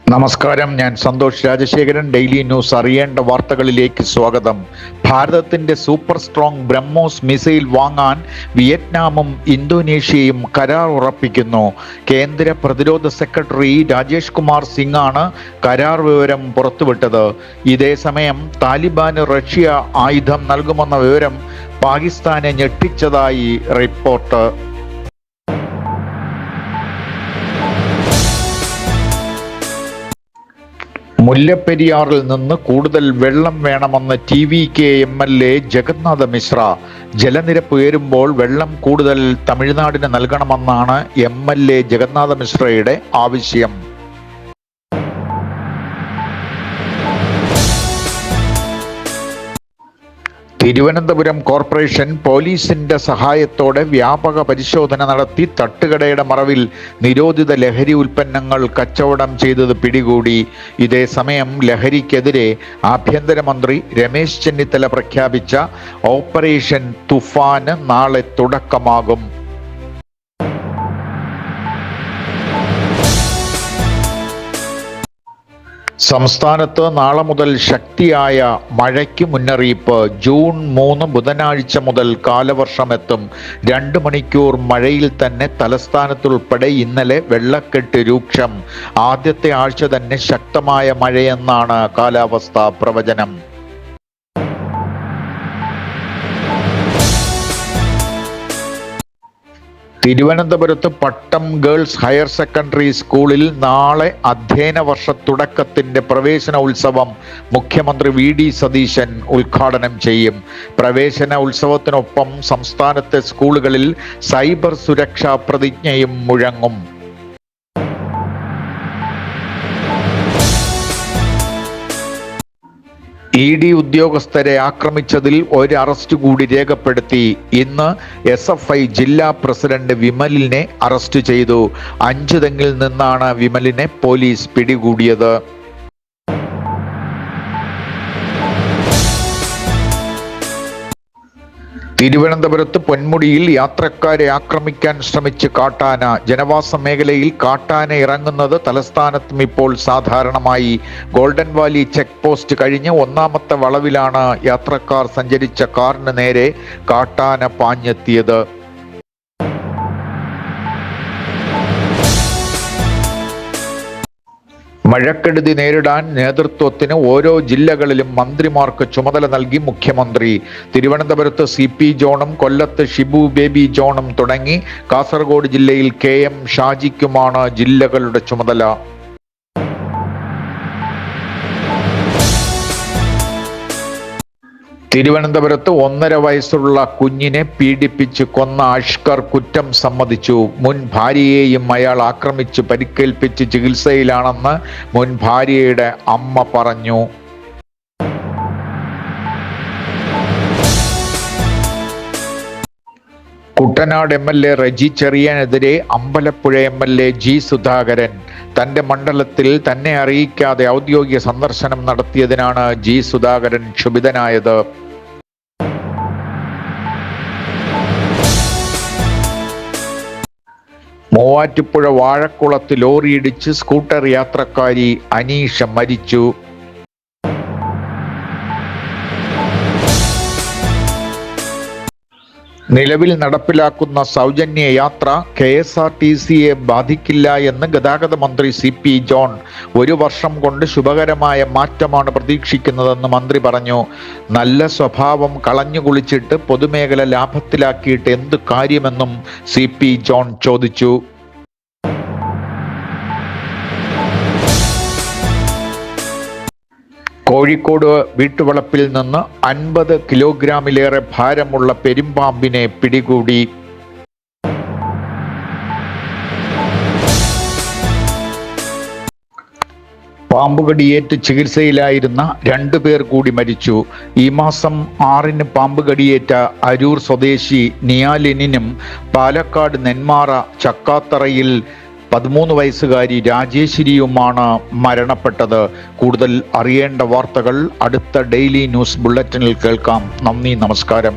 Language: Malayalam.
നമസ്കാരം, ഞാൻ സന്തോഷ് രാജശേഖരൻ. ഡെയിലി ന്യൂസ് അറിയേണ്ട വാർത്തകളിലേക്ക് സ്വാഗതം. ഭാരതത്തിന്റെ സൂപ്പർ സ്ട്രോങ് ബ്രഹ്മോസ് മിസൈൽ വാങ്ങാൻ വിയറ്റ്നാമും ഇന്തോനേഷ്യയും കരാർ ഉറപ്പിക്കുന്നു. കേന്ദ്ര പ്രതിരോധ സെക്രട്ടറി രാജേഷ് കുമാർ സിംഗാണ് കരാർ വിവരം പുറത്തുവിട്ടത്. ഇതേസമയം താലിബാന് റഷ്യ ആയുധം നൽകുമെന്ന വിവരം പാകിസ്ഥാനെ ഞെട്ടിച്ചതായി റിപ്പോർട്ട്. മുല്ലപ്പെരിയാറിൽ നിന്ന് കൂടുതൽ വെള്ളം വേണമെന്ന് TVK MLA ജഗന്നാഥ മിശ്ര. ജലനിരപ്പ് ഉയരുമ്പോൾ വെള്ളം കൂടുതൽ തമിഴ്നാടിന് നൽകണമെന്നാണ് MLA ജഗന്നാഥ മിശ്രയുടെ ആവശ്യം. തിരുവനന്തപുരം കോർപ്പറേഷൻ പോലീസിന്റെ സഹായത്തോടെ വ്യാപക പരിശോധന നടത്തി തട്ടുകടയുടെ മറവിൽ നിരോധിത ലഹരി ഉൽപ്പന്നങ്ങൾ കച്ചവടം ചെയ്തത് പിടികൂടി. ഇതേസമയം ലഹരിക്കെതിരെ ആഭ്യന്തരമന്ത്രി രമേശ് ചെന്നിത്തല പ്രഖ്യാപിച്ച ഓപ്പറേഷൻ തുഫാന് നാളെ തുടക്കമാകും. സംസ്ഥാനത്ത് നാളെ മുതൽ ശക്തിയായ മഴയ്ക്ക് മുന്നറിയിപ്പ്. ജൂൺ 3 ബുധനാഴ്ച മുതൽ കാലവർഷമെത്തും. 2 മണിക്കൂർ മഴയിൽ തന്നെ തലസ്ഥാനത്തുൾപ്പെടെ ഇന്നലെ വെള്ളക്കെട്ട് രൂക്ഷം. ആദ്യത്തെ ആഴ്ച തന്നെ ശക്തമായ മഴയെന്നാണ് കാലാവസ്ഥാ പ്രവചനം. തിരുവനന്തപുരത്ത് പട്ടം ഗേൾസ് ഹയർ സെക്കൻഡറി സ്കൂളിൽ നാളെ അധ്യയന വർഷ തുടക്കത്തിന്റെ പ്രവേശന ഉത്സവം മുഖ്യമന്ത്രി VD സതീശൻ ഉദ്ഘാടനം ചെയ്യും. പ്രവേശന ഉത്സവത്തിനൊപ്പം സംസ്ഥാനത്തെ സ്കൂളുകളിൽ സൈബർ സുരക്ഷാ പ്രതിജ്ഞയും മുഴങ്ങും. ED ഉദ്യോഗസ്ഥരെ ആക്രമിച്ചതിൽ ഒരു അറസ്റ്റ് കൂടി രേഖപ്പെടുത്തി. ഇന്ന് SFI ജില്ലാ പ്രസിഡന്റ് വിമലിനെ അറസ്റ്റ് ചെയ്തു. 5 തെങ്ങിൽ നിന്നാണ് വിമലിനെ പോലീസ് പിടികൂടിയത്. തിരുവനന്തപുരത്ത് പൊന്മുടിയിൽ യാത്രക്കാരെ ആക്രമിക്കാൻ ശ്രമിച്ച് കാട്ടാന. ജനവാസ മേഖലയിൽ കാട്ടാന ഇറങ്ങുന്നത് തലസ്ഥാനത്തും ഇപ്പോൾ സാധാരണമായി. ഗോൾഡൻ വാലി ചെക്ക് പോസ്റ്റ് കഴിഞ്ഞ് 1ാമത്തെ വളവിലാണ് യാത്രക്കാർ സഞ്ചരിച്ച കാറിന് നേരെ കാട്ടാന പാഞ്ഞെത്തിയത്. മഴക്കെടുതി നേരിടാൻ നേതൃത്വത്തിന് ഓരോ ജില്ലകളിലും മന്ത്രിമാർക്ക് ചുമതല നൽകി മുഖ്യമന്ത്രി. തിരുവനന്തപുരത്ത് CP ജോണും കൊല്ലത്ത് ഷിബു ബേബി ജോണും തുടങ്ങി കാസർഗോഡ് ജില്ലയിൽ KM ഷാജിക്കുമാണ് ജില്ലകളുടെ ചുമതല. തിരുവനന്തപുരത്ത് 1.5 വയസ്സുള്ള കുഞ്ഞിനെ പീഡിപ്പിച്ച് കൊന്ന അഷ്കർ കുറ്റം സമ്മതിച്ചു. മുൻ ഭാര്യയെയും അയാൾ ആക്രമിച്ച് പരിക്കേൽപ്പിച്ച് ചികിത്സയിലാണെന്ന് മുൻ ഭാര്യയുടെ അമ്മ പറഞ്ഞു. Kuttanad MLA Reji ചെറിയാനെതിരെ Ambalappuzha MLA G Sudhakaran. തന്റെ മണ്ഡലത്തിൽ തന്നെ അറിയിക്കാതെ ഔദ്യോഗിക സന്ദർശനം നടത്തിയതിനാണ് G സുധാകരൻ ക്ഷുഭിതനായത്. മൂവാറ്റുപുഴ വാഴക്കുളത്ത് ലോറിയിടിച്ച് സ്കൂട്ടർ യാത്രക്കാരി അനീഷ മരിച്ചു. നിലവിൽ നടപ്പിലാക്കുന്ന സൗജന്യ യാത്ര KSRTCയെ ബാധിക്കില്ല എന്ന് ഗതാഗത മന്ത്രി CP ജോൺ. 1 വർഷം കൊണ്ട് ശുഭകരമായ മാറ്റമാണ് പ്രതീക്ഷിക്കുന്നതെന്ന് മന്ത്രി പറഞ്ഞു. നല്ല സ്വഭാവം കളഞ്ഞുകുളിച്ചിട്ട് പൊതുമേഖല ലാഭത്തിലാക്കിയിട്ട് എന്ത് കാര്യമെന്നും CP ജോൺ ചോദിച്ചു. കോഴിക്കോട് വീട്ടുവളപ്പിൽ നിന്ന് 50 കിലോഗ്രാമിലേറെ ഭാരമുള്ള പെരുമ്പാമ്പിനെ പിടികൂടി. പാമ്പുകടിയേറ്റ് ചികിത്സയിലായിരുന്ന 2 പേർ കൂടി മരിച്ചു. ഈ മാസം 6-ന് പാമ്പുകടിയേറ്റ അരൂർ സ്വദേശി നിയാലിനും പാലക്കാട് നെന്മാറ ചക്കാത്തറയിൽ 13 വയസ്സുകാരി രാജേശ്വരിയുമാണ് മരണപ്പെട്ടത്. കൂടുതൽ അറിയേണ്ട വാർത്തകൾ അടുത്ത ഡെയിലി ന്യൂസ് ബുള്ളറ്റിനിൽ കേൾക്കാം. നന്ദി, നമസ്കാരം.